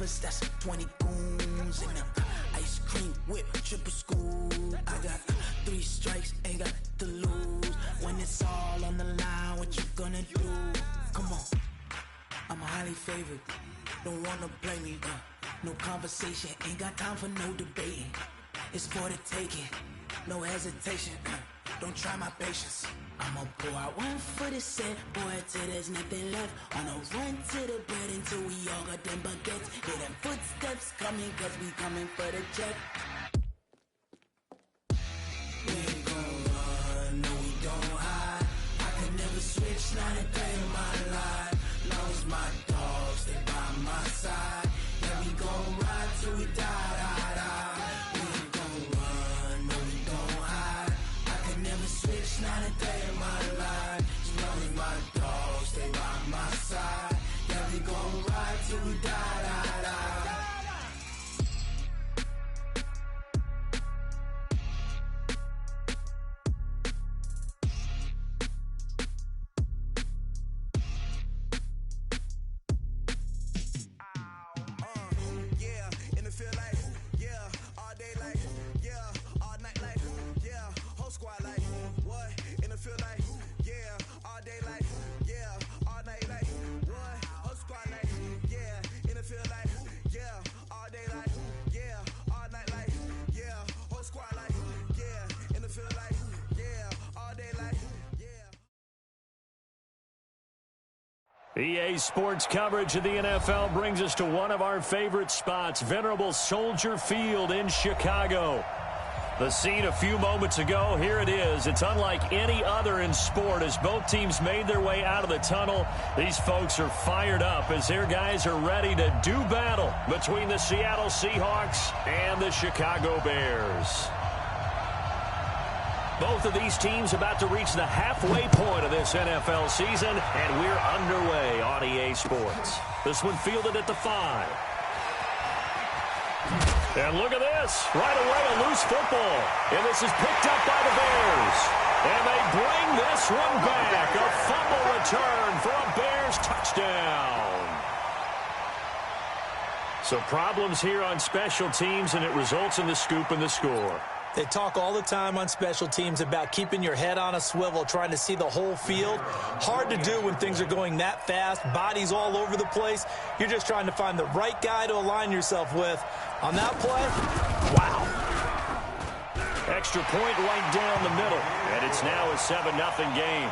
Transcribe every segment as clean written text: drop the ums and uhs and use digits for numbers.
choppers, that's 20 goons in them. Ice cream whip, triple school. I got 3 strikes, ain't got to lose. When it's all on the line, what you gonna do? Come on, I'm highly favored. Don't wanna play me, no conversation, ain't got time for no debating. It's for the taking, no hesitation. Don't try my patience. I'ma pour out one for the set, boy, till there's nothing left. On a run to the bread until we all got them baguettes. Hear them footsteps coming, cause we coming for the check. We ain't gon' run, no we don't hide. I can never switch, not a day in my life. Long as my dogs, they by my side. Yeah, we gon' ride till we die, die, die. We ain't gon' run, no we don't hide. I can never switch, not a day in my life. As long as my dogs, they by my side. Yeah, we gon' ride till we die, die, die. EA Sports coverage of the NFL brings us to one of our favorite spots, venerable Soldier Field in Chicago. The scene a few moments ago, here it is. It's unlike any other in sport as both teams made their way out of the tunnel. These folks are fired up as their guys are ready to do battle between the Seattle Seahawks and the Chicago Bears. Both of these teams about to reach the halfway point of this NFL season, and we're underway on EA Sports. This one fielded at the 5. And look at this. Right away, a loose football. And this is picked up by the Bears. And they bring this one back. A fumble return for a Bears touchdown. So problems here on special teams, and it results in the scoop and the score. They talk all the time on special teams about keeping your head on a swivel, trying to see the whole field. Hard to do when things are going that fast, bodies all over the place. You're just trying to find the right guy to align yourself with. On that play, wow. Extra point right down the middle, and it's now a 7-0 game.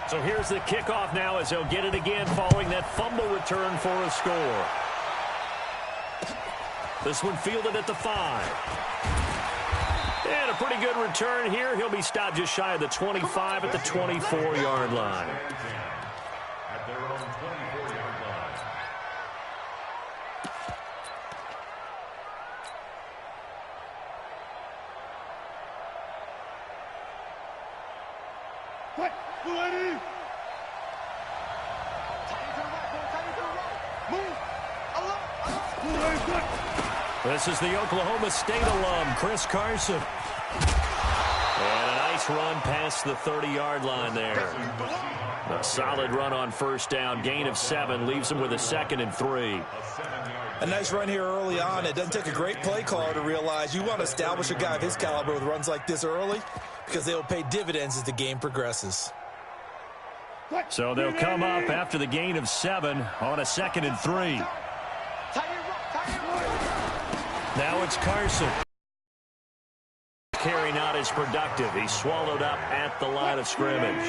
So here's the kickoff now as they'll get it again following that fumble return for a score. This one fielded at the 5. And a pretty good return here. He'll be stopped just shy of the 25 at the 24-yard line. At their own 24-yard line. What? Ready? This is the Oklahoma State alum, Chris Carson. And a nice run past the 30-yard line there. A solid run on first down. Gain of 7 leaves him with a 2nd and 3. A nice run here early on. It doesn't take a great play caller to realize you want to establish a guy of his caliber with runs like this early because they will pay dividends as the game progresses. So they'll come up after the gain of 7 on a 2nd and 3. Now it's Carson. Carry not as productive. He's swallowed up at the line of scrimmage.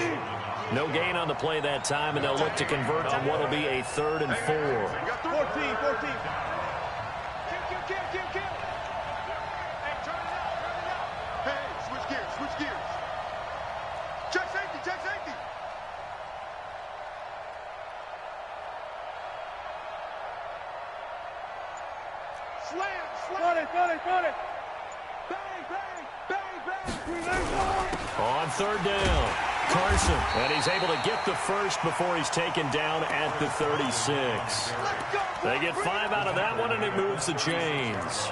No gain on the play that time, and they'll look to convert on what will be a 3rd and 4. 14. Hey, switch gears. Check safety. Slam. Got it. Bang. On 3rd down, Carson, and he's able to get the first before he's taken down at the 36. They get 5 out of that one, and it moves the chains.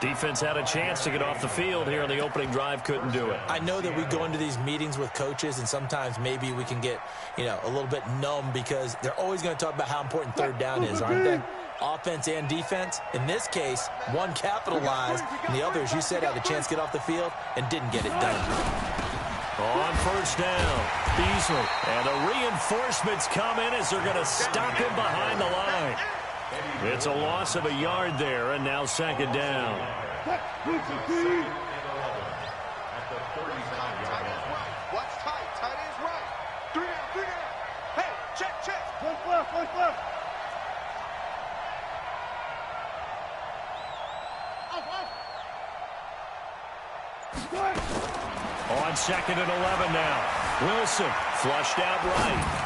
Defense had a chance to get off the field here in the opening drive, couldn't do it. I know that we go into these meetings with coaches, and sometimes maybe we can get, a little bit numb because they're always going to talk about how important third down is, aren't they? Offense and defense. In this case, one capitalized, and the other, as you said, had a chance to get off the field and didn't get it done. On first down, Beasley. And the reinforcements come in as they're going to stop him behind the line. It's a loss of a yard there, and now second down. Watch tight. Tight is right. 3 down. Hey, check. One left. On second and 11 now. Wilson flushed out right.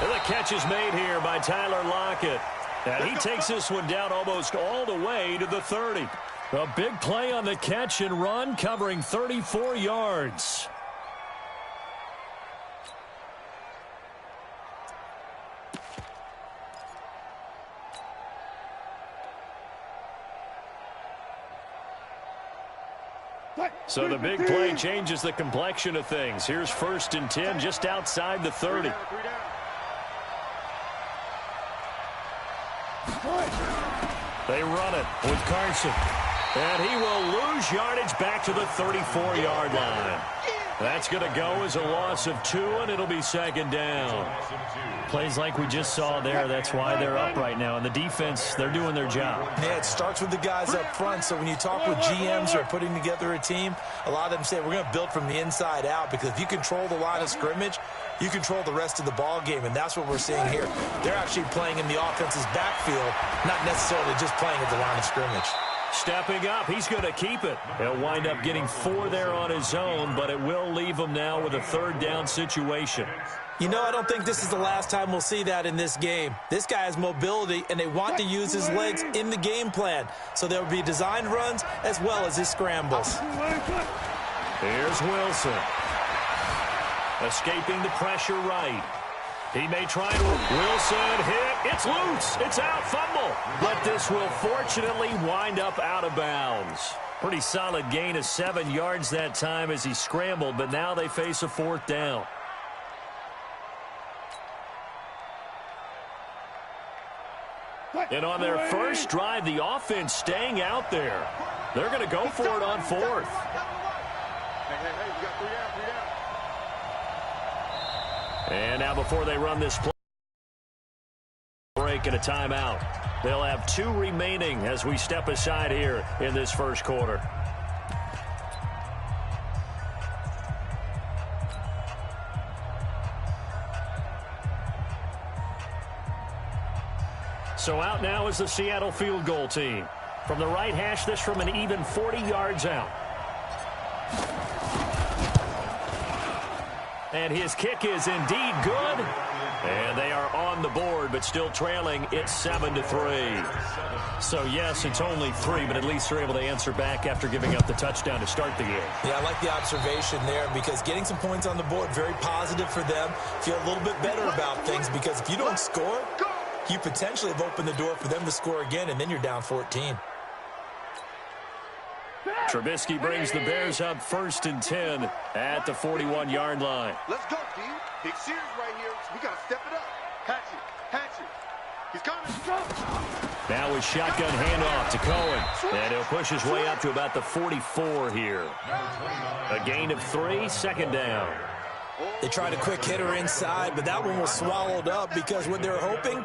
And the catch is made here by Tyler Lockett. And he takes this one down almost all the way to the 30. A big play on the catch and run, covering 34 yards. So the big play changes the complexion of things. Here's first and 10 just outside the 30. They run it with Carson. And he will lose yardage back to the 34-yard line. That's going to go as a loss of 2, and it'll be second down. Plays like we just saw there, that's why they're up right now. And the defense, they're doing their job. Yeah, it starts with the guys up front. So when you talk with GMs who are putting together a team, a lot of them say we're going to build from the inside out, because if you control the line of scrimmage, you control the rest of the ball game, and that's what we're seeing here. They're actually playing in the offense's backfield, not necessarily just playing at the line of scrimmage. Stepping up, he's going to keep it. He'll wind up getting 4 there on his own, but it will leave him now with a third down situation. I don't think this is the last time we'll see that in this game. This guy has mobility, and they want to use his legs in the game plan. So there will be designed runs as well as his scrambles. Here's Wilson. Escaping the pressure right. He may try to. Wilson hit. It's loose. It's out. Fumble. But this will fortunately wind up out of bounds. Pretty solid gain of 7 yards that time as he scrambled, but now they face a 4th down. And on their first drive, the offense staying out there. They're going to go for it on 4th. Hey, we got 3 down. And now before they run this play, break and a timeout. They'll have 2 remaining as we step aside here in this first quarter. So out now is the Seattle field goal team. From the right hash, this from an even 40 yards out. And his kick is indeed good. And they are on the board, but still trailing. It's 7-3. So, yes, it's only 3, but at least they're able to answer back after giving up the touchdown to start the game. Yeah, I like the observation there, because getting some points on the board, very positive for them. Feel a little bit better about things, because if you don't score, you potentially have opened the door for them to score again, and then you're down 14. Trubisky brings the Bears up first and 10 at the 41-yard line. Let's go, D. Big series right here. We got to step it up. Hatch it. He's coming. Now a shotgun handoff to Cohen. And he'll push his way up to about the 44 here. A gain of 3, second down. They tried a quick hitter inside, but that one was swallowed up, because what they're hoping,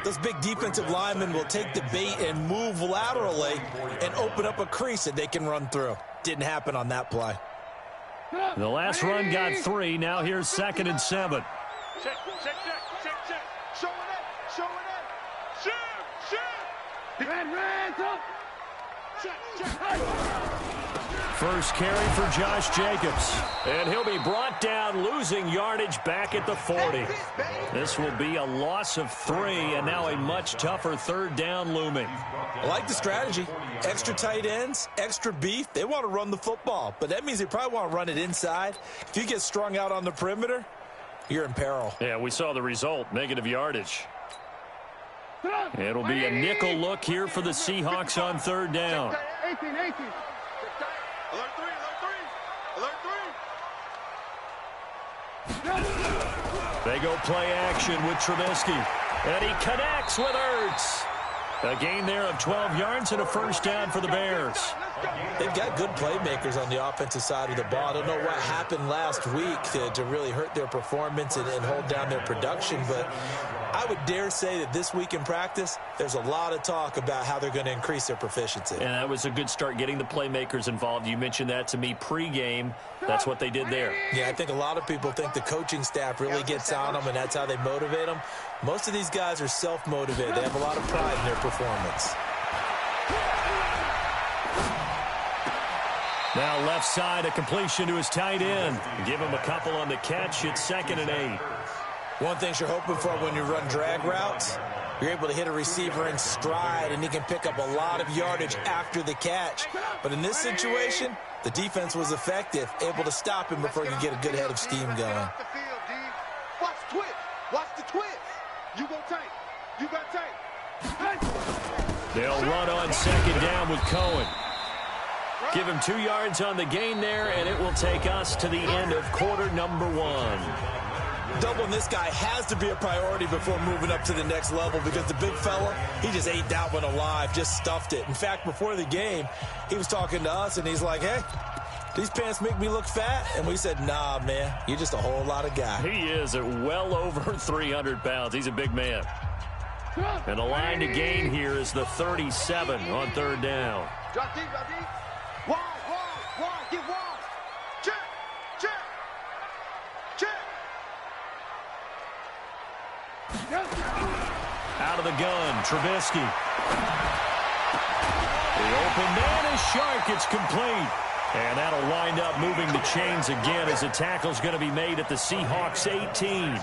those big defensive linemen will take the bait and move laterally and open up a crease that they can run through. Didn't happen on that play. The last run got 3. Now here's 2nd and 7. Check. Showing it. Shoot. Red, up. Check. First carry for Josh Jacobs. And he'll be brought down, losing yardage back at the 40. This will be a loss of 3, and now a much tougher third down looming. I like the strategy. Extra tight ends, extra beef. They want to run the football, but that means they probably want to run it inside. If you get strung out on the perimeter, you're in peril. Yeah, we saw the result, negative yardage. It'll be a nickel look here for the Seahawks on third down. 18. Alert 3, alert 3. They go play action with Trubisky. And he connects with Ertz. A gain there of 12 yards and a first down for the Bears. They've got good playmakers on the offensive side of the ball. I don't know what happened last week to really hurt their performance and hold down their production, but I would dare say that this week in practice, there's a lot of talk about how they're going to increase their proficiency. And that was a good start, getting the playmakers involved. You mentioned that to me pregame. That's what they did there. Yeah, I think a lot of people think the coaching staff really gets on them, and that's how they motivate them. Most of these guys are self-motivated. They have a lot of pride in their performance. Now left side, a completion to his tight end. Give him a couple on the catch. It's 2nd and 8. One thing you're hoping for when you run drag routes, you're able to hit a receiver in stride, and he can pick up a lot of yardage after the catch. But in this situation, the defense was effective, able to stop him before he could get a good head of steam going. Watch the twist. Watch the twist. You go tank. You got tank. They'll run on 2nd down with Cohen. Give him 2 yards on the gain there, and it will take us to the end of quarter number 1. Doubling this guy has to be a priority before moving up to the next level, because the big fella, he just ate that one alive, just stuffed it. In fact, before the game, he was talking to us, and he's like, hey, these pants make me look fat? And we said, nah, man, you're just a whole lot of guy. He is at well over 300 pounds. He's a big man. And the line to gain here is the 37 on third down. Drop deep, drop deep. Wide, get wide. Check. Out of the gun, Trubisky. The open man is Shark. It's complete. And that'll wind up moving the chains again as a tackle's going to be made at the Seahawks 18.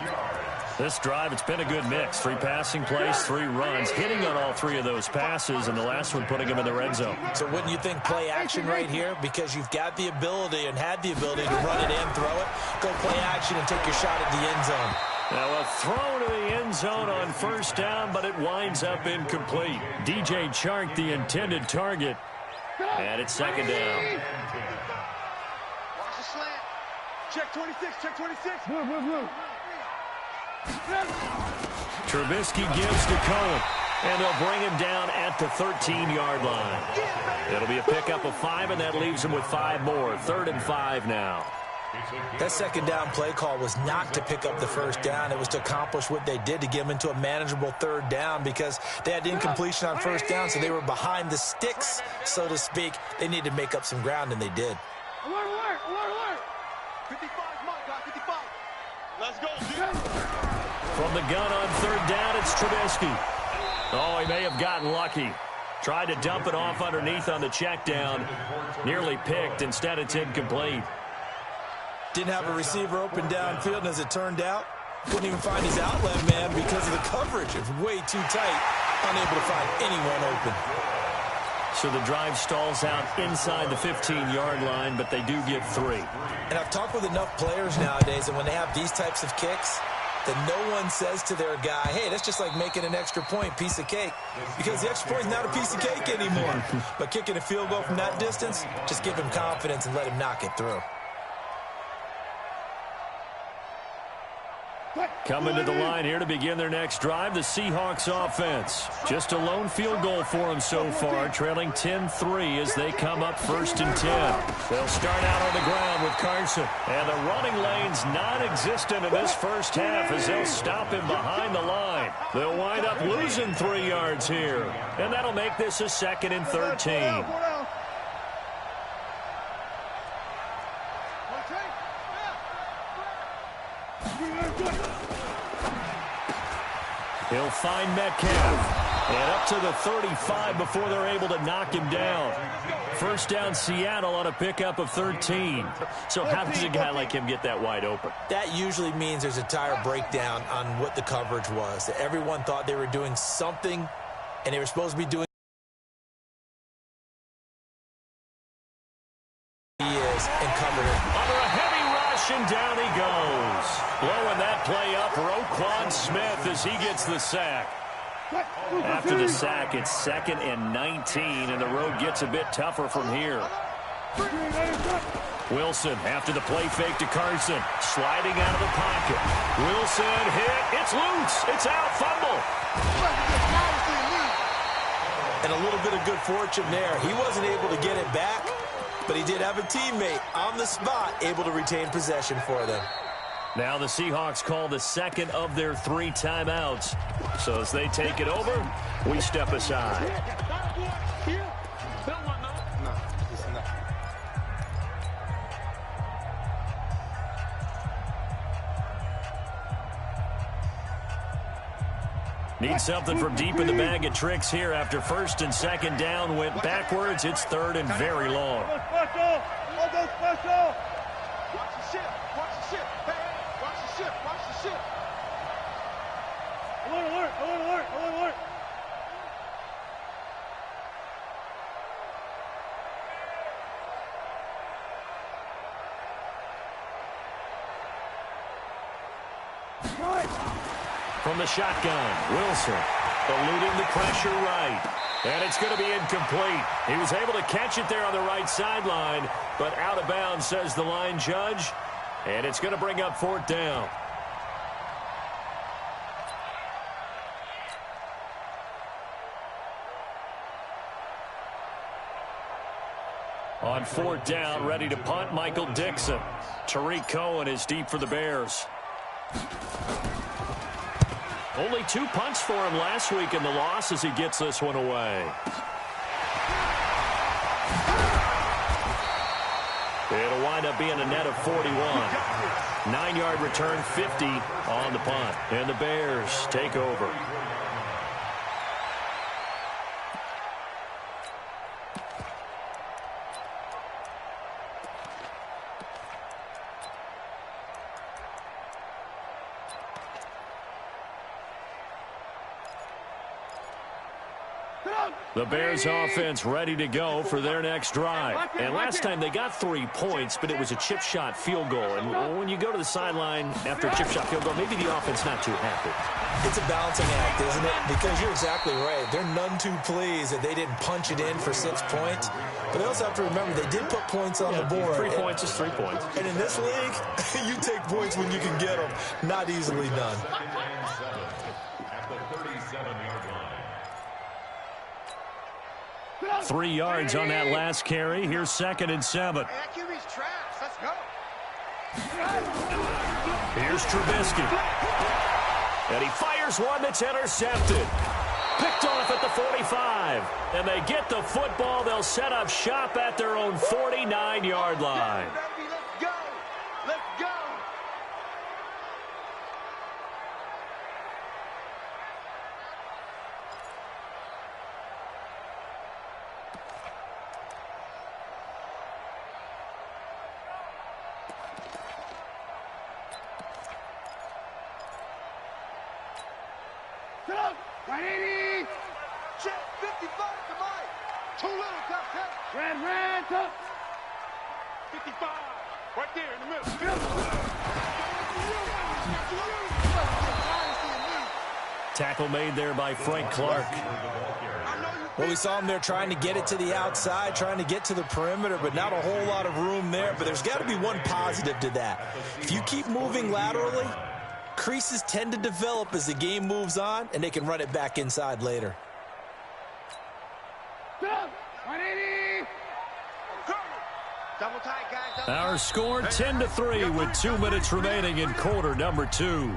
This drive, it's been a good mix. 3 passing plays, 3 runs, hitting on all 3 of those passes, and the last one putting him in the red zone. So wouldn't you think play action right here? Because you've got the ability and had the ability to run it and throw it. Go play action and take your shot at the end zone. Now a throw to the end zone on first down, but it winds up incomplete. DJ Chark, the intended target, and it's 2nd down. Watch the slant. Check 26. Move. Trubisky gives to Cohen, and they'll bring him down at the 13-yard line. It'll be a pickup of 5, and that leaves him with 5 more. 3rd and 5 now. That 2nd down play call was not to pick up the first down. It was to accomplish what they did, to get them into a manageable 3rd down, because they had incompletion on first down, so they were behind the sticks, so to speak. They needed to make up some ground, and they did. Alert. 55, come on, guys, 55. Let's go, dude. From the gun on 3rd down, it's Trubisky. Oh, he may have gotten lucky. Tried to dump it off underneath on the check down. Nearly picked. Instead, it's incomplete. Didn't have a receiver open downfield, and as it turned out, couldn't even find his outlet man because of the coverage. It was way too tight, unable to find anyone open. So the drive stalls out inside the 15-yard line, but they do get 3. And I've talked with enough players nowadays, and when they have these types of kicks, that no one says to their guy, hey, that's just like making an extra point, piece of cake. Because the extra point is not a piece of cake anymore. But kicking a field goal from that distance, just give him confidence and let him knock it through. Coming to the line here to begin their next drive, the Seahawks offense. Just a lone field goal for them so far, trailing 10-3 as they come up 1st and 10. They'll start out on the ground with Carson. And the running lane's non-existent in this first half as they'll stop him behind the line. They'll wind up losing 3 yards here. And that'll make this a 2nd and 13. He'll find Metcalf. And up to the 35 before they're able to knock him down. First down, Seattle on a pickup of 13. So how does a guy like him get that wide open? That usually means there's a tire breakdown on what the coverage was. Everyone thought they were doing something, and they were supposed to be doing and covered it. Under a heavy rush, and down he goes. Blowing that play up, Roquan Smith as he gets the sack. After the sack, it's 2nd and 19, and the road gets a bit tougher from here. Wilson after the play fake to Carson. Sliding out of the pocket. Wilson hit. It's loose. It's out. Fumble. And a little bit of good fortune there. He wasn't able to get it back, but he did have a teammate on the spot able to retain possession for them. Now the Seahawks call the 2nd of their 3 timeouts. So as they take it over, we step aside. Need something from deep in the bag of tricks here after 1st and 2nd down went backwards. It's 3rd and very long. Watch the ship. Watch the ship. Hey, watch the ship. Watch the ship. Alert, alert, alert, alert, alert. From the shotgun, Wilson eluding the pressure right. And it's going to be incomplete. He was able to catch it there on the right sideline, but out of bounds, says the line judge. And it's going to bring up 4th down. On 4th down, ready to punt, Michael Dixon. Tariq Cohen is deep for the Bears. Only 2 punts for him last week in the loss as he gets this one away. It'll wind up being a net of 41. 9-yard return, 50 on the punt. And the Bears take over. The Bears offense ready to go for their next drive. And last time they got 3 points, but it was a chip shot field goal. And when you go to the sideline after a chip shot field goal, maybe the offense not too happy. It's a balancing act, isn't it? Because you're exactly right. They're none too pleased that they didn't punch it in for 6 points. But they also have to remember they did put points on the board. 3 points is 3 points. And in this league, you take points when you can get them. Not easily done. At the 37-yard line. 3 yards on that last carry. Here's 2nd and 7. Hey, that QB's trash. Let's go. Here's Trubisky. And he fires one that's intercepted. Picked off at the 45. And they get the football. They'll set up shop at their own 49-yard line. Baby, let's go. Let's go. Sit up. 180. Check 55 to Mike. Too little, tough. Red, tough. 55. Right there in the middle. Tackle made there by Frank Clark. Well, we saw him there trying to get it to the outside, trying to get to the perimeter, but not a whole lot of room there. But there's got to be one positive to that. If you keep moving laterally, creases tend to develop as the game moves on, and they can run it back inside later. Our score 10-3 with 2 minutes remaining in quarter number 2.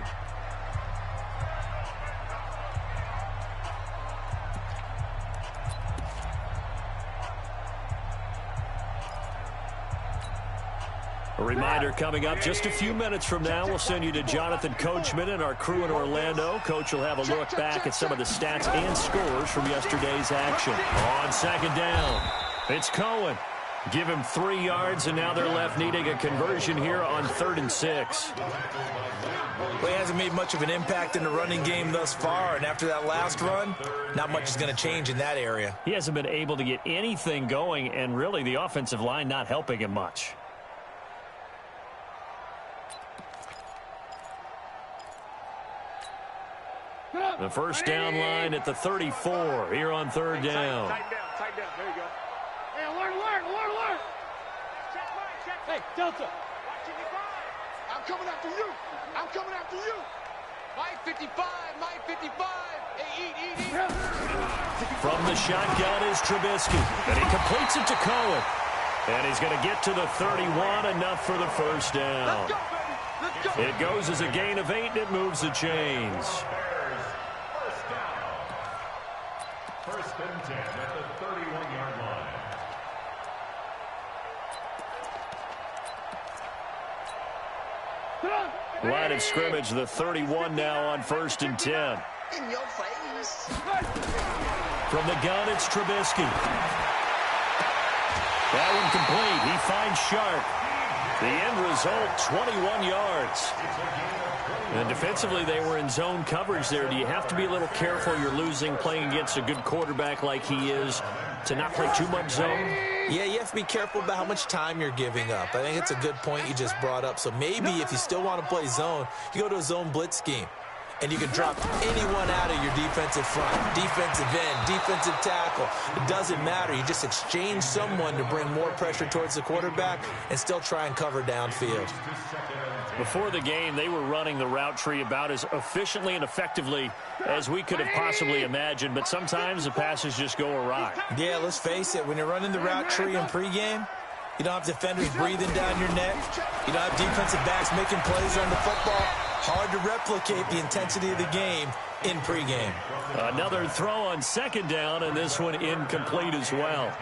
A reminder coming up just a few minutes from now, we'll send you to Jonathan Coachman and our crew in Orlando. Coach will have a look back at some of the stats and scores from yesterday's action. On 2nd down, it's Cohen. Give him 3 yards, and now they're left needing a conversion here on 3rd and 6. Well, he hasn't made much of an impact in the running game thus far, and after that last run, not much is going to change in that area. He hasn't been able to get anything going, and really the offensive line not helping him much. The first down line at the 34 here on third down. Tighten down. There you go. Hey, alert. Hey, Delta. I'm coming after you. Mike 55. Hey, eat. From the shotgun is Trubisky, and he completes it to Cohen. And he's going to get to the 31, enough for the first down. Let's go. It goes as a gain of 8, and it moves the chains. First down. First and 10 at the 31-yard line. Line of scrimmage, the 31 now on first and 10. In your face. From the gun, it's Trubisky. That one complete. He finds Sharp. The end result, 21 yards. And defensively, they were in zone coverage there. Do you have to be a little careful? You're losing, playing against a good quarterback like he is, to not play too much zone? Yeah, you have to be careful about how much time you're giving up. I think it's a good point you just brought up. So maybe if you still want to play zone, you go to a zone blitz scheme. And you can drop anyone out of your defensive front, defensive end, defensive tackle. It doesn't matter. You just exchange someone to bring more pressure towards the quarterback and still try and cover downfield. Before the game, they were running the route tree about as efficiently and effectively as we could have possibly imagined, but sometimes the passes just go awry. Yeah, let's face it. When you're running the route tree in pregame, you don't have defenders breathing down your neck. You don't have defensive backs making plays on the football. Hard to replicate the intensity of the game in pregame. Another throw on second down, and this one incomplete as well.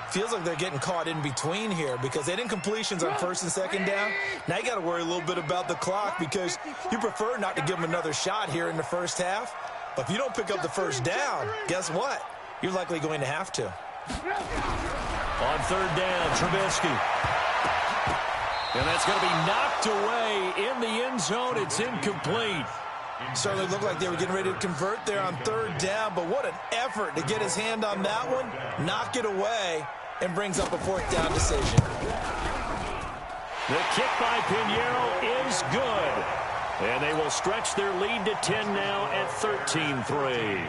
Feels like they're getting caught in between here because they didn't completions on first and second down. Now you got to worry a little bit about the clock because you prefer not to give them another shot here in the first half. But if you don't pick up the first down, guess what? You're likely going to have to. On third down, Trubisky. And that's going to be knocked away in the end zone. It's incomplete. Certainly looked like they were getting ready to convert there on third down, but what an effort to get his hand on that one, knock it away, and brings up a fourth down decision. The kick by Pinheiro is good. And they will stretch their lead to 10 now at 13-3.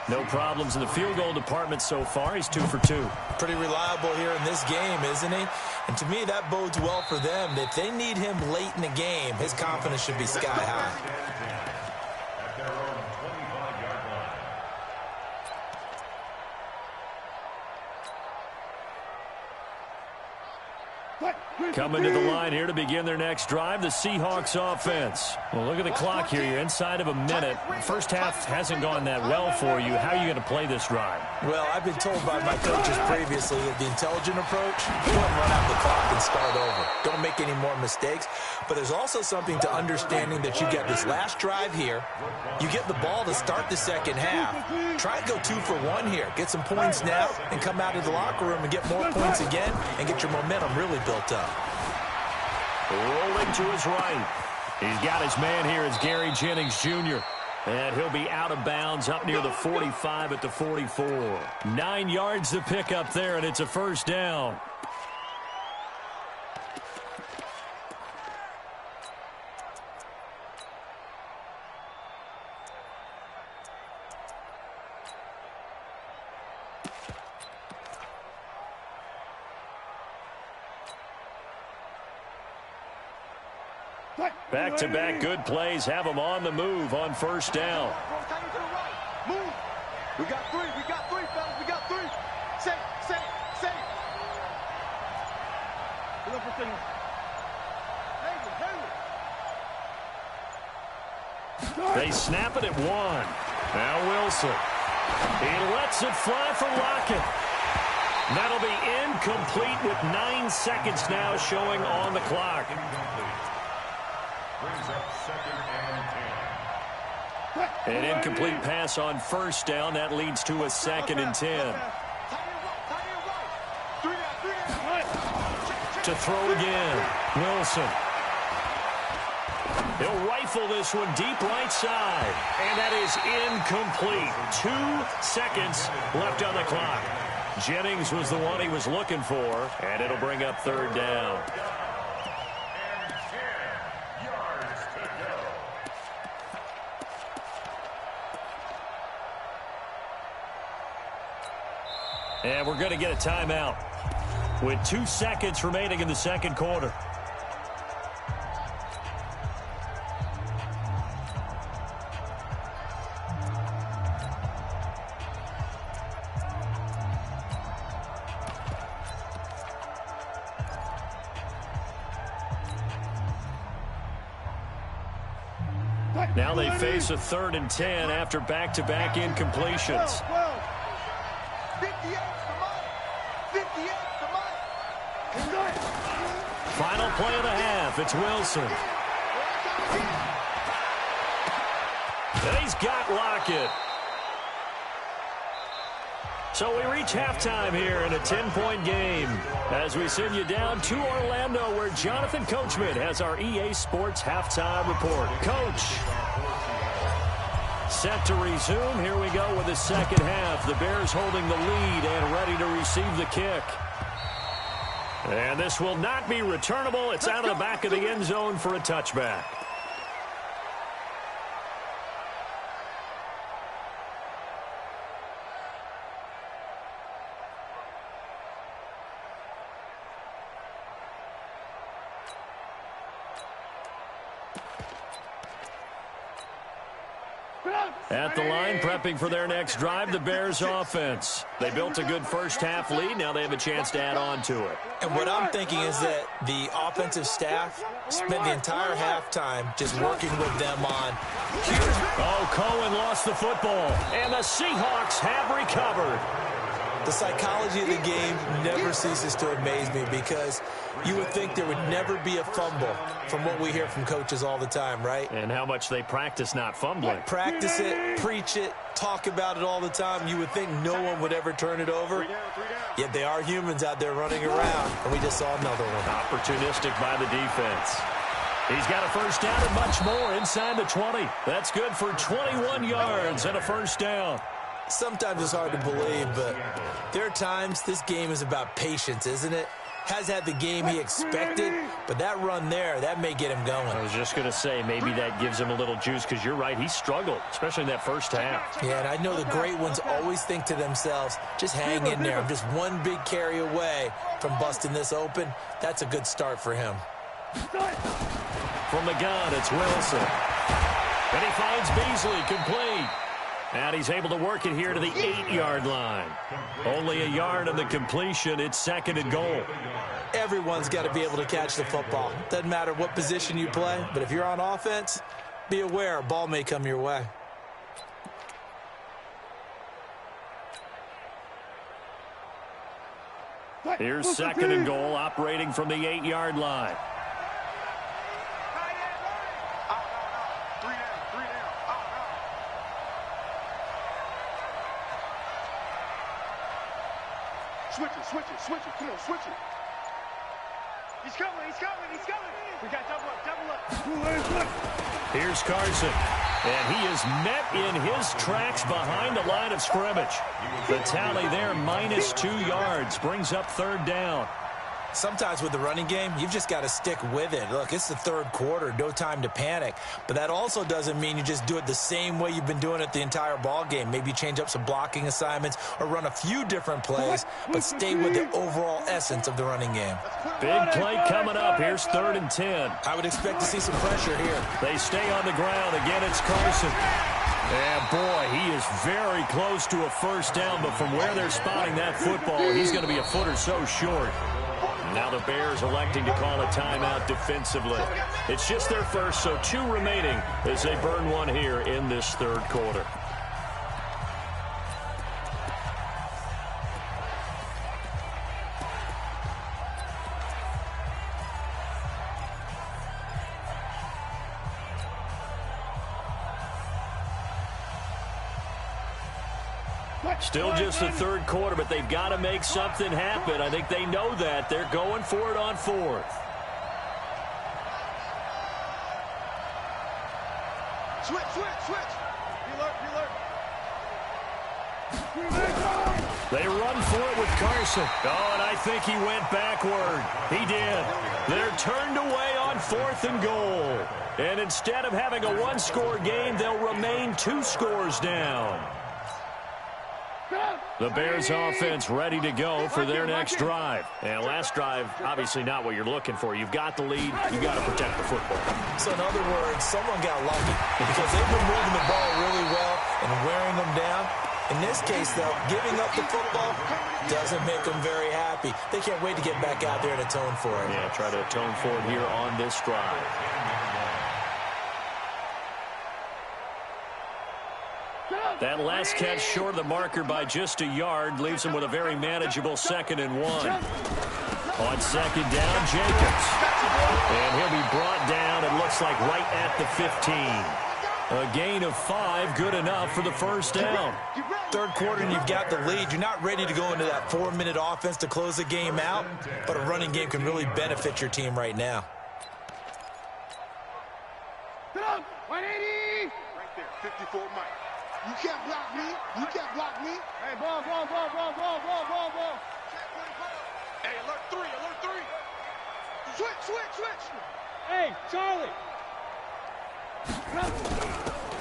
No problems in the field goal department so far. He's 2 for 2. Pretty reliable here in this game, isn't he? And to me, that bodes well for them. If they need him late in the game, his confidence should be sky high. At their own 25-yard line. Coming to the line here to begin their next drive, the Seahawks offense. Well, look at the clock here. You're inside of a minute. First half hasn't gone that well for you. How are you going to play this drive? Well, I've been told by my coaches previously that the intelligent approach, go and run out the clock and start over. Don't make any more mistakes. But there's also something to understanding that you get this last drive here. You get the ball to start the second half. Try and go 2 for 1 here. Get some points now and come out of the locker room and get more points again and get your momentum really built up. Rolling to his right. He's got his man here. It's Gary Jennings Jr. And he'll be out of bounds up near the 45 at the 44. 9 yards to pick up there, and it's a first down. Back-to-back good plays have them on the move on first down. Move. We got three, fellas. We got 3. Say. Look for things. They snap it at 1. Now Wilson. He lets it fly for Lockett. That'll be incomplete with 9 seconds now showing on the clock. Brings up second and 10. An incomplete pass on first down. That leads to a second and 10. To throw again. Wilson. He'll rifle this one deep right side. And that is incomplete. 2 seconds left on the clock. Jennings was the one he was looking for. And it'll bring up third down. And we're going to get a timeout with 2 seconds remaining in the second quarter. Now they face a 3rd and 10 after back-to-back incompletions. 58 to Mike. 58 to Mike. Final play of the half. It's Wilson. And he's got Lockett. So we reach halftime here in a 10-point game as we send you down to Orlando, where Jonathan Coachman has our EA Sports halftime report. Coach, set to resume. Here we go with the second half. The Bears holding the lead and ready to receive the kick. And this will not be returnable. It's out of the back of the end zone for a touchback. At the line, prepping for their next drive, the Bears offense. They built a good first-half lead. Now they have a chance to add on to it. And what I'm thinking is that the offensive staff spent the entire halftime just working with them on. Oh, Cohen lost the football, and the Seahawks have recovered. The psychology of the game never ceases to amaze me, because you would think there would never be a fumble from what we hear from coaches all the time, right? And how much they practice not fumbling. Practice it, preach it, talk about it all the time. You would think no one would ever turn it over. Yet they are humans out there running around, and we just saw another one. Opportunistic by the defense. He's got a first down and much more inside the 20. That's good for 21 yards and a first down. Sometimes it's hard to believe, but there are times this game is about patience, isn't it? Has had the game he expected, but that run there, that may get him going. I was just going to say, maybe that gives him a little juice, because you're right, he struggled, especially in that first half. Yeah, and I know the great ones always think to themselves, just hang in there. I'm just one big carry away from busting this open. That's a good start for him. From the gun, it's Wilson. And he finds Beasley complete. And he's able to work it here to the 8-yard line. Only a yard on the completion. It's 2nd and goal. Everyone's got to be able to catch the football. Doesn't matter what position you play, but if you're on offense, be aware a ball may come your way. Here's 2nd and goal, operating from the 8-yard line. Switch it. Come on, switch it. He's coming. We got double up. Here's Carson. And he is met in his tracks behind the line of scrimmage. The tally there, -2 yards, brings up 3rd down. Sometimes with the running game, you've just got to stick with it. Look, it's the 3rd quarter, no time to panic. But that also doesn't mean you just do it the same way you've been doing it the entire ball game. Maybe change up some blocking assignments or run a few different plays, but stay with the overall essence of the running game. Big play coming up. Here's 3rd and 10. I would expect to see some pressure here. They stay on the ground. Again, it's Carson. And, boy, he is very close to a first down, but from where they're spotting that football, he's going to be a foot or so short. Now the Bears electing to call a timeout defensively. It's just their first, so 2 remaining as they burn one here in this 3rd quarter. Still just the 3rd quarter, but they've got to make something happen. I think they know that. They're going for it on 4th. Switch. Be alert. They run for it with Carson. Oh, and I think he went backward. He did. They're turned away on 4th and goal. And instead of having a 1-score game, they'll remain 2 scores down. Go! The Bears offense ready to go for their next drive. And last drive, obviously not what you're looking for. You've got the lead. You've got to protect the football. So in other words, someone got lucky because they've been moving the ball really well and wearing them down. In this case, though, giving up the football doesn't make them very happy. They can't wait to get back out there and atone for it. Yeah, try to atone for it here on this drive. That last catch short of the marker by just a yard leaves him with a very manageable 2nd and 1. On 2nd down, Jacobs. And he'll be brought down, it looks like, right at the 15. A gain of 5, good enough for the first down. Third quarter and you've got the lead. You're not ready to go into that 4-minute offense to close the game out, but a running game can really benefit your team right now. 180! Right there, 54 Mike. You can't block me. You can't block me. Hey, ball. Hey, alert 3, alert 3. Switch. Hey, Charlie.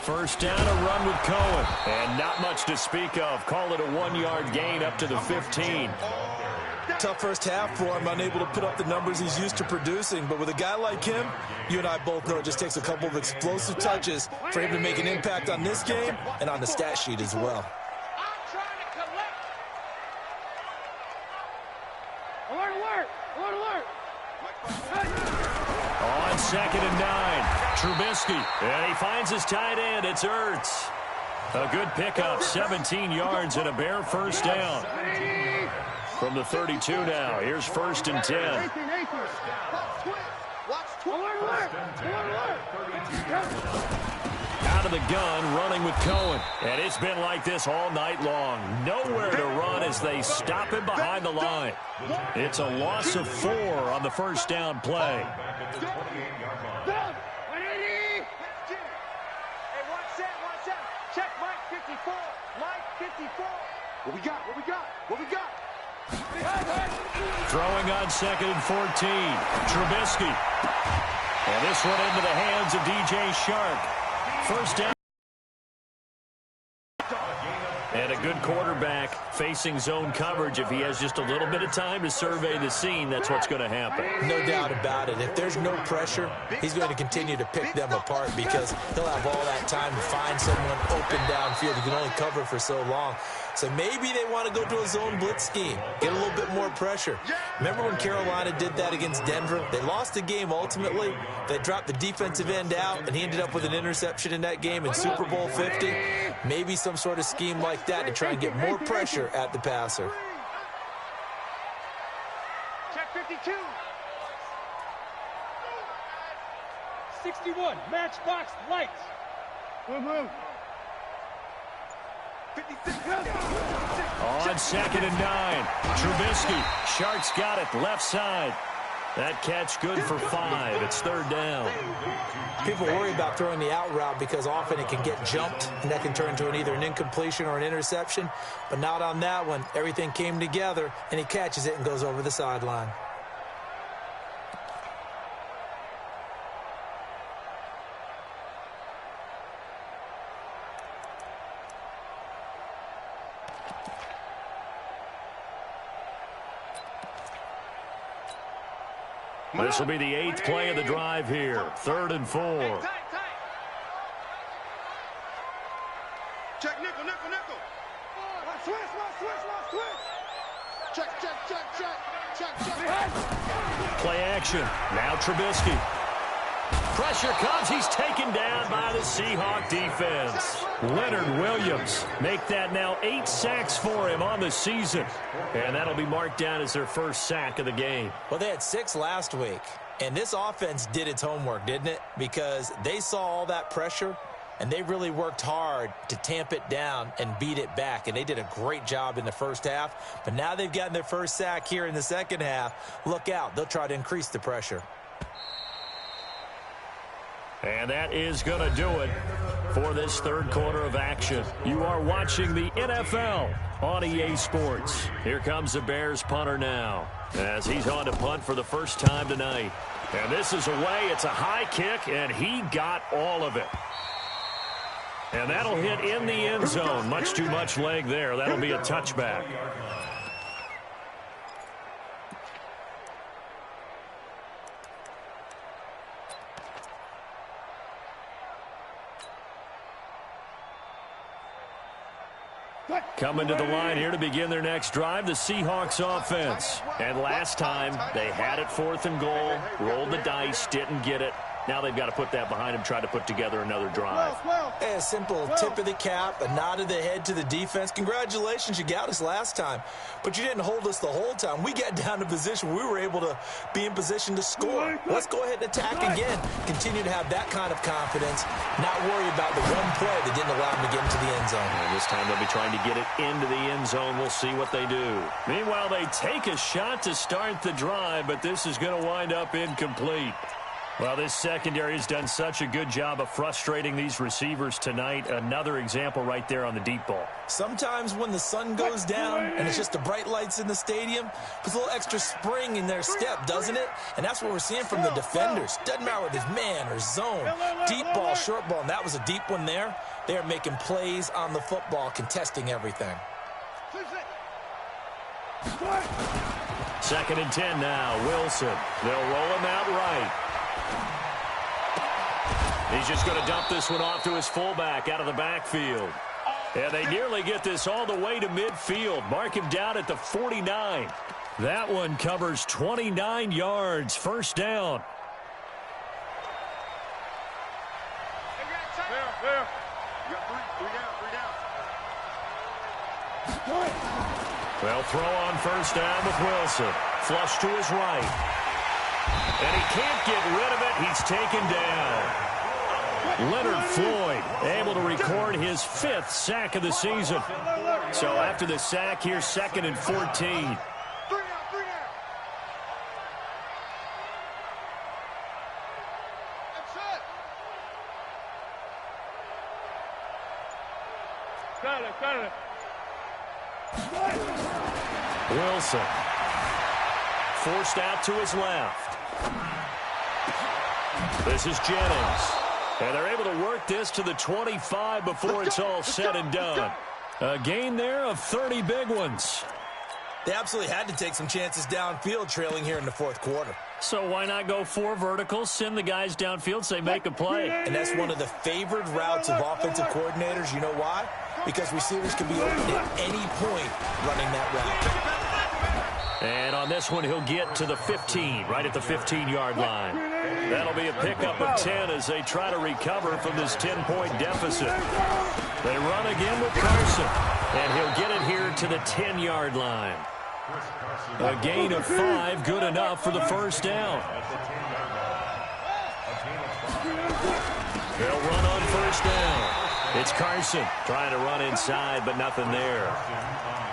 First down, a run with Cohen. And not much to speak of. Call it a 1-yard gain up to the 15. Tough first half for him, unable to put up the numbers he's used to producing. But with a guy like him, you and I both know it just takes a couple of explosive touches for him to make an impact on this game and on the stat sheet as well. I'm trying to collect. Alert. On 2nd and 9, Trubisky. And he finds his tight end. It's Ertz. A good pickup, 17 yards and a Bear first down. From the 32 now, here's 1st and 10. Out of the gun, running with Cohen. And it's been like this all night long. Nowhere to run as they stop him behind the line. It's a loss of 4 on the first down play. Check Mike 54. Mike 54. What we got? Throwing on 2nd and 14. Trubisky. And this one into the hands of DJ Shark. First down. And a good quarterback facing zone coverage. If he has just a little bit of time to survey the scene, that's what's going to happen. No doubt about it. If there's no pressure, he's going to continue to pick them apart because he'll have all that time to find someone open downfield. He can only cover for so long. So maybe they want to go to a zone blitz scheme, get a little bit more pressure. Remember when Carolina did that against Denver? They lost the game ultimately. They dropped the defensive end out, and he ended up with an interception in that game in Super Bowl 50. Maybe some sort of scheme like that to try and get more pressure at the passer. Check 52. 61. Matchbox lights. Move. 56. On 2nd and 9, Trubisky. Shark's got it left side. That catch good for 5. It's 3rd down. People worry about throwing the out route because often it can get jumped, and that can turn into either an incompletion or an interception. But not on that one. Everything came together, and he catches it and goes over the sideline. This will be the 8th play of the drive here. 3rd and 4. Check nickel. Switch. Check. Play action. Now Trubisky. Pressure comes. He's taken down by the Seahawk defense. Leonard Williams make that now 8 sacks for him on the season. And that'll be marked down as their first sack of the game. Well, they had 6 last week. And this offense did its homework, didn't it? Because they saw all that pressure, and they really worked hard to tamp it down and beat it back. And they did a great job in the first half. But now they've gotten their first sack here in the second half. Look out. They'll try to increase the pressure. And that is going to do it for this 3rd quarter of action. You are watching the NFL on EA Sports. Here comes the Bears punter now as he's on to punt for the first time tonight. And this is away. It's a high kick, and he got all of it. And that'll hit in the end zone. Much too much leg there. That'll be a touchback. Coming to the line here to begin their next drive, the Seahawks offense. And last time, they had it 4th and goal, rolled the dice, didn't get it. Now they've got to put that behind them, try to put together another drive. A simple tip of the cap, a nod of the head to the defense. Congratulations, you got us last time. But you didn't hold us the whole time. We got down to position where we were able to be in position to score. Let's go ahead and attack again. Continue to have that kind of confidence. Not worry about the one play that didn't allow them to get into the end zone. And this time they'll be trying to get it into the end zone. We'll see what they do. Meanwhile, they take a shot to start the drive, but this is going to wind up incomplete. Well, this secondary has done such a good job of frustrating these receivers tonight. Another example right there on the deep ball. Sometimes when the sun goes down and it's just the bright lights in the stadium, puts a little extra spring in their step, doesn't it? And that's what we're seeing from the defenders. Doesn't matter whether it's man or zone, deep ball, short ball, and that was a deep one there. They're making plays on the football, contesting everything. 2nd and 10 now. Wilson. They'll roll him out right. He's just going to dump this one off to his fullback out of the backfield. And they nearly get this all the way to midfield. Mark him down at the 49. That one covers 29 yards. First down. There. You got three down. They'll throw on first down with Wilson. Flush to his right. And he can't get rid of it. He's taken down. Leonard Floyd able to record his 5th sack of the season. So after the sack, here's 2nd and 14. 3 down. That's it. Got it. Wilson. Forced out to his left. This is Jennings. And they're able to work this to the 25 before it's all said and done. A gain there of 30 big ones. They absolutely had to take some chances downfield trailing here in the 4th quarter. So why not go 4 verticals, send the guys downfield, say make a play? And that's one of the favored routes of offensive coordinators. You know why? Because receivers can be open at any point running that route. And on this one, he'll get to the 15, right at the 15-yard line. That'll be a pickup of 10 as they try to recover from this 10-point deficit. They run again with Carson, and he'll get it here to the 10-yard line. A gain of 5, good enough for the first down. They'll run on first down. It's Carson trying to run inside, but nothing there.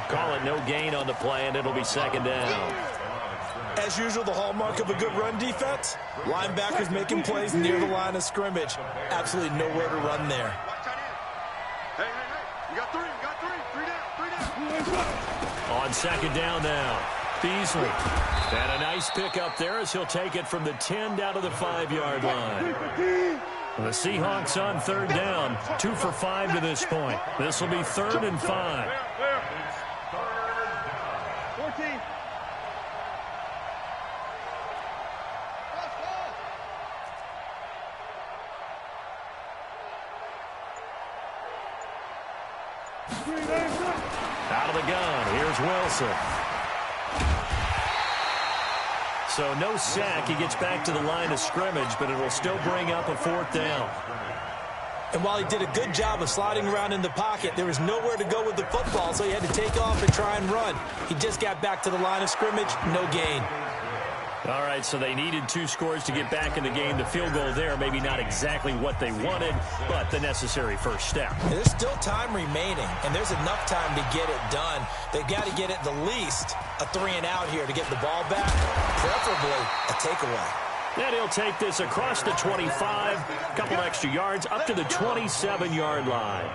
Call it no gain on the play, and it'll be 2nd down. As usual, the hallmark of a good run defense, linebackers making plays near the line of scrimmage. Absolutely nowhere to run there. Hey. You got 3 down. On 2nd down now, Beasley. And a nice pickup there as he'll take it from the 10 down to the 5-yard line. The Seahawks on 3rd down, 2 for 5 to this point. This will be 3rd and 5. 14. Out of the gun, here's Wilson. So no sack. He gets back to the line of scrimmage, but it'll still bring up a 4th down. And while he did a good job of sliding around in the pocket, there was nowhere to go with the football, so he had to take off and try and run. He just got back to the line of scrimmage, no gain. All right, so they needed 2 scores to get back in the game. The field goal there, maybe not exactly what they wanted, but the necessary first step. And there's still time remaining, and there's enough time to get it done. They've got to get at the least a 3 and out here to get the ball back, preferably a takeaway. And he'll take this across the 25, a couple extra yards, up to the 27-yard line.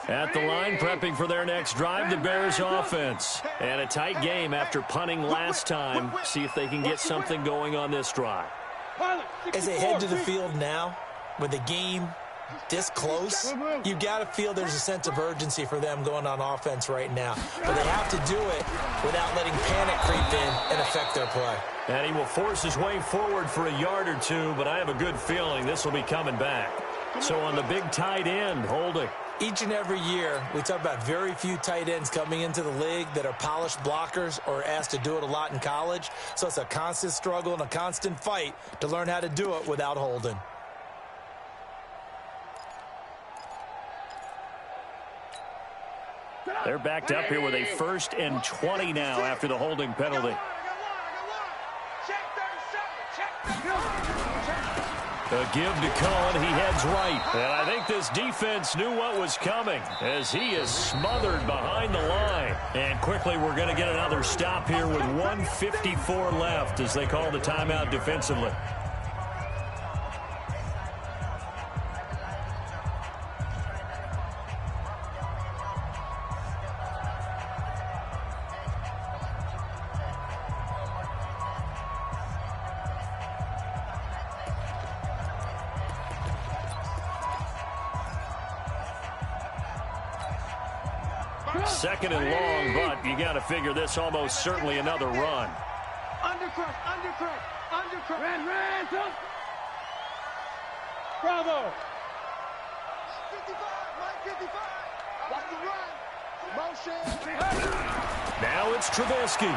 At the line, prepping for their next drive, the Bears offense. And a tight game after punting last time. See if they can get something going on this drive. As they head to the field now, with the game this close, you got to feel there's a sense of urgency for them going on offense right now. But they have to do it without letting panic creep in and affect their play. And he will force his way forward for a yard or two, but I have a good feeling this will be coming back. So on the big tight end, holding. Each and every year, we talk about very few tight ends coming into the league that are polished blockers or asked to do it a lot in college. So it's a constant struggle and a constant fight to learn how to do it without holding. They're backed up here with a 1st and 20 now after the holding penalty. A give to Cohen. He heads right. And I think this defense knew what was coming as he is smothered behind the line. And quickly we're going to get another stop here with 1:54 left as they call the timeout defensively. Second and long, but you got to figure this almost certainly another run. Undercrush. Ran. Bravo. 55, Mike 55. Watch the run. Motion. Now it's Trubisky.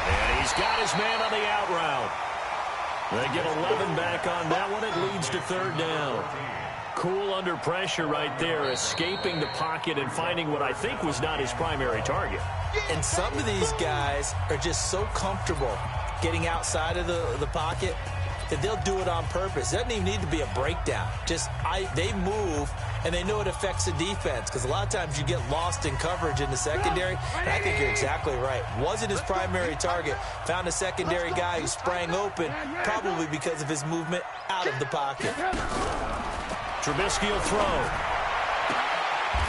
And he's got his man on the out route. They get 11 back on that one. It leads to 3rd down. Cool under pressure right there, escaping the pocket and finding what I think was not his primary target. And some of these guys are just so comfortable getting outside of the pocket that they'll do it on purpose. It doesn't even need to be a breakdown. They move, and they know it affects the defense because a lot of times you get lost in coverage in the secondary, and I think you're exactly right. Wasn't his primary target. Found a secondary guy who sprang open, probably because of his movement out of the pocket. Trubisky will throw.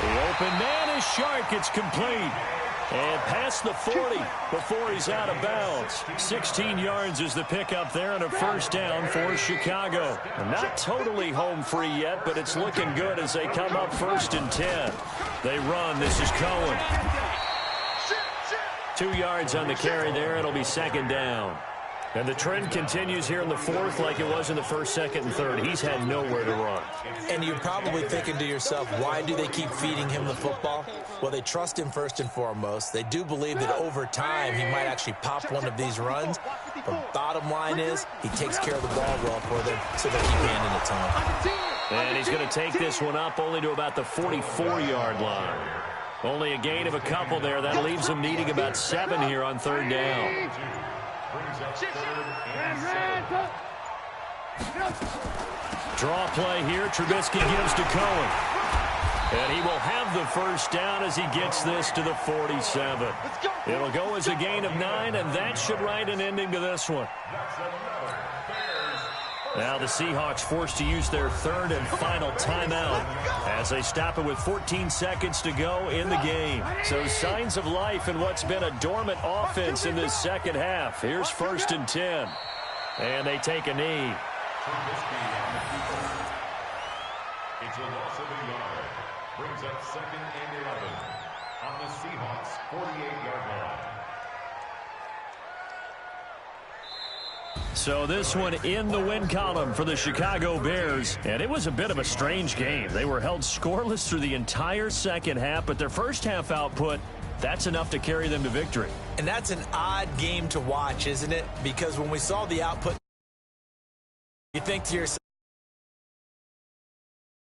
The open man is sharp. It's complete. And past the 40 before he's out of bounds. 16 yards is the pickup there and a 1st down for Chicago. Not totally home free yet, but it's looking good as they come up 1st and 10. They run. This is Cohen. 2 yards on the carry there. It'll be 2nd down. And the trend continues here in the 4th like it was in the 1st, 2nd, and 3rd. He's had nowhere to run. And you're probably thinking to yourself, why do they keep feeding him the football? Well, they trust him first and foremost. They do believe that over time he might actually pop one of these runs. But bottom line is he takes care of the ball well for them, so they keep handing it to him. And he's going to take this one up only to about the 44-yard line. Only a gain of a couple there. That leaves him needing about 7 here on 3rd down. Draw play here. Trubisky gives to Cohen. And he will have the 1st down as he gets this to the 47. It'll go as a gain of 9, and that should write an ending to this one. Now the Seahawks forced to use their 3rd and final timeout as they stop it with 14 seconds to go in the game. So signs of life in what's been a dormant offense in this 2nd half. Here's 1st and 10. And they take a knee. It's a loss of a yard. Brings up 2nd and 11 on the Seahawks 48-yard line. So this one in the win column for the Chicago Bears. And it was a bit of a strange game. They were held scoreless through the entire 2nd half, but their 1st half output, that's enough to carry them to victory. And that's an odd game to watch, isn't it? Because when we saw the output, you think to yourself,